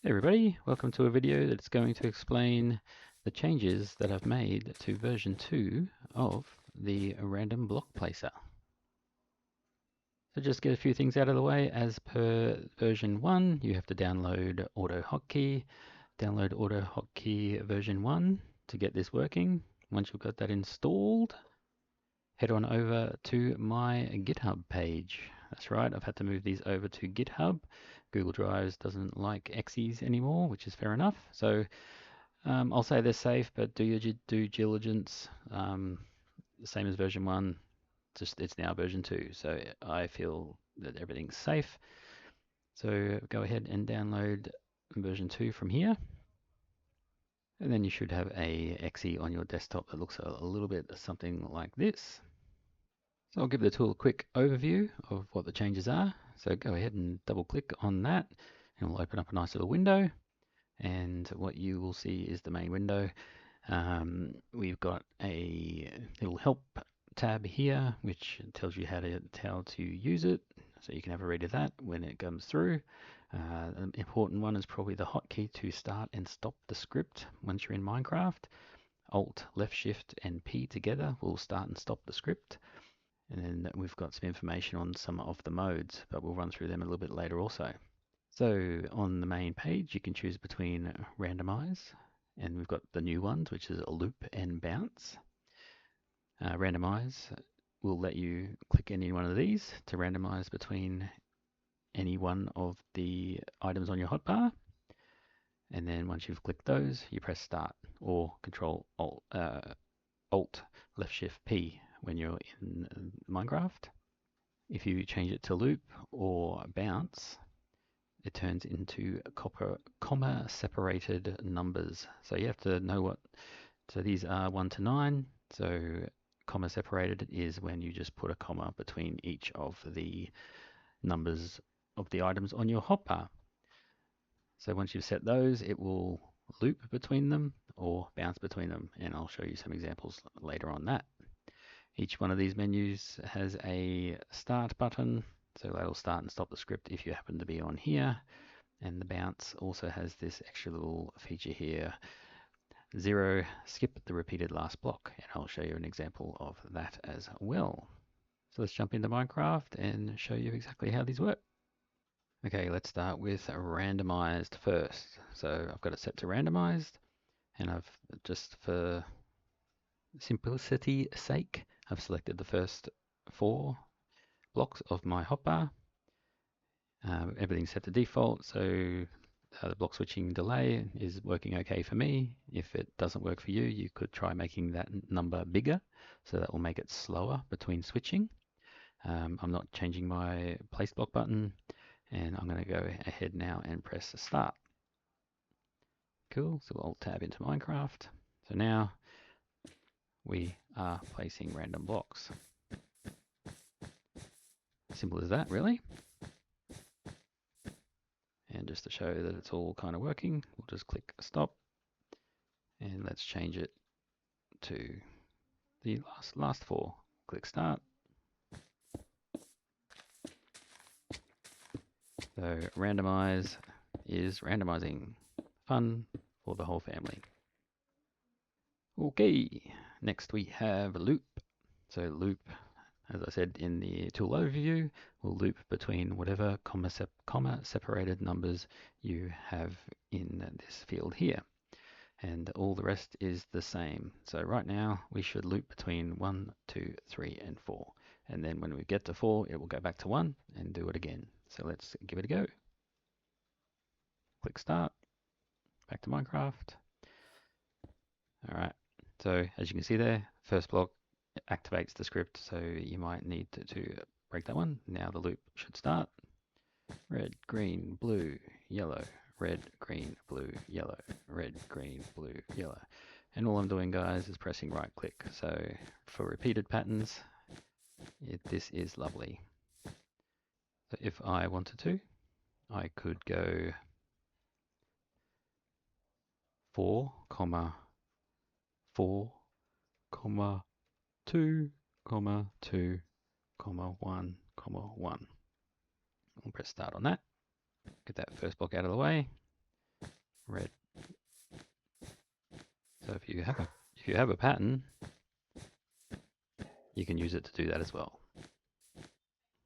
Hey everybody, welcome to a video that's going to explain the changes that I've made to version 2 of the random block placer. So just get a few things out of the way. As per version 1, you have to download AutoHotkey. Download AutoHotkey version 1 to get this working. Once you've got that installed, head on over to my GitHub page. That's right, I've had to move these over to GitHub. Google Drive doesn't like exes anymore, which is fair enough. So I'll say they're safe, but do your due diligence. The same as version 1, just it's now version 2. So I feel that everything's safe. So go ahead and download version 2 from here. And then you should have a exe on your desktop that looks a little bit something like this. So I'll give the tool a quick overview of what the changes are. So go ahead and double click on that and it'll open up a nice little window. And what you will see is the main window. We've got a little help tab here, which tells you how to use it. So you can have a read of that when it comes through. An important one is probably the hotkey to start and stop the script once you're in Minecraft. Alt, left shift, and P together will start and stop the script. And then we've got some information on some of the modes, but we'll run through them a little bit later also. So on the main page, you can choose between randomize, and we've got the new ones, which is loop and bounce. Randomize will let you click any one of these to randomize between any one of the items on your hotbar. And then once you've clicked those, you press start or Control Alt left shift P when you're in Minecraft. If you change it to loop or bounce, it turns into comma separated numbers. So you have to know what, so these are 1 to 9. So comma separated is when you just put a comma between each of the numbers of the items on your hotbar. So once you've set those, it will loop between them or bounce between them, and I'll show you some examples later on that. Each one of these menus has a start button, so that'll start and stop the script if you happen to be on here. And the bounce also has this extra little feature here, 0, skip the repeated last block, and I'll show you an example of that as well. So let's jump into Minecraft and show you exactly how these work. Okay, let's start with randomized first. So I've got it set to randomized, and I've just for simplicity's sake, I've selected the first 4 blocks of my hotbar. Everything's set to default, so the block switching delay is working okay for me. If it doesn't work for you, you could try making that number bigger, so that will make it slower between switching. I'm not changing my place block button, and I'm going to go ahead now and press start. Cool, so Alt tab into Minecraft. So now we are placing random blocks. Simple as that, really. And just to show that it's all kind of working, we'll just click stop, and let's change it to the last 4. Click start. So randomize is randomizing. Fun for the whole family. Okay, next we have loop. So loop, as I said in the tool overview, will loop between whatever comma separated numbers you have in this field here. And all the rest is the same. So right now we should loop between 1, 2, 3, and 4. And then when we get to 4, it will go back to 1 and do it again. So let's give it a go. Click start, back to Minecraft. All right, so as you can see there, first block activates the script, so you might need to break that one. Now the loop should start. Red, green, blue, yellow, red, green, blue, yellow, red, green, blue, yellow. And all I'm doing, guys, is pressing right click. So for repeated patterns, this is lovely. So if I wanted to, I could go 4, 4, 2, 2, 1, 1. I'll press start on that. Get that first block out of the way. red. So if you have a pattern, you can use it to do that as well.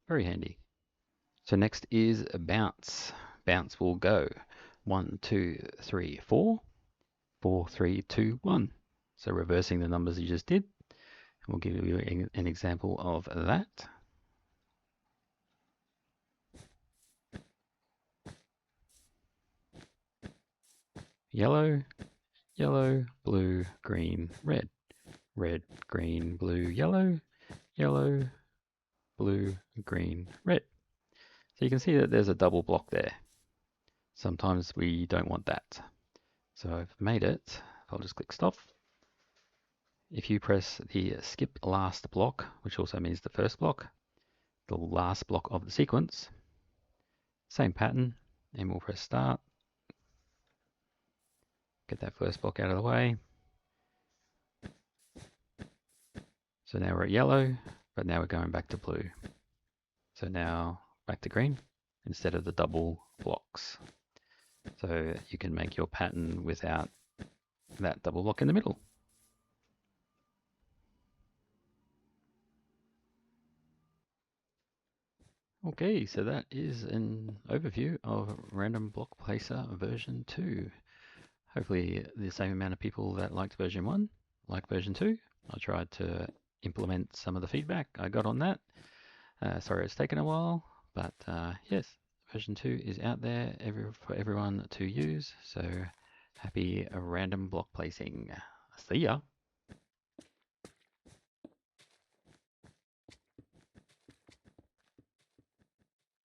Very handy. So next is a bounce. Bounce will go 1, 2, 3, 4, 4, 3, 2, 1. So reversing the numbers you just did. We'll give you an example of that. Yellow, yellow, blue, green, red. Red, green, blue, yellow, yellow, blue, green, red. So you can see that there's a double block there. Sometimes we don't want that. So I've made it. I'll just click stop. If you press the skip last block, which also means the first block, the last block of the sequence, same pattern, and we'll press start. Get that first block out of the way. So now we're at yellow, but now we're going back to blue. So now back to green instead of the double blocks. So you can make your pattern without that double block in the middle. Okay, so that is an overview of Random Block Placer version 2. Hopefully the same amount of people that liked version 1 like version 2. I tried to implement some of the feedback I got on that. Sorry it's taken a while, but yes, version 2 is out there for everyone to use. So happy random block placing. See ya.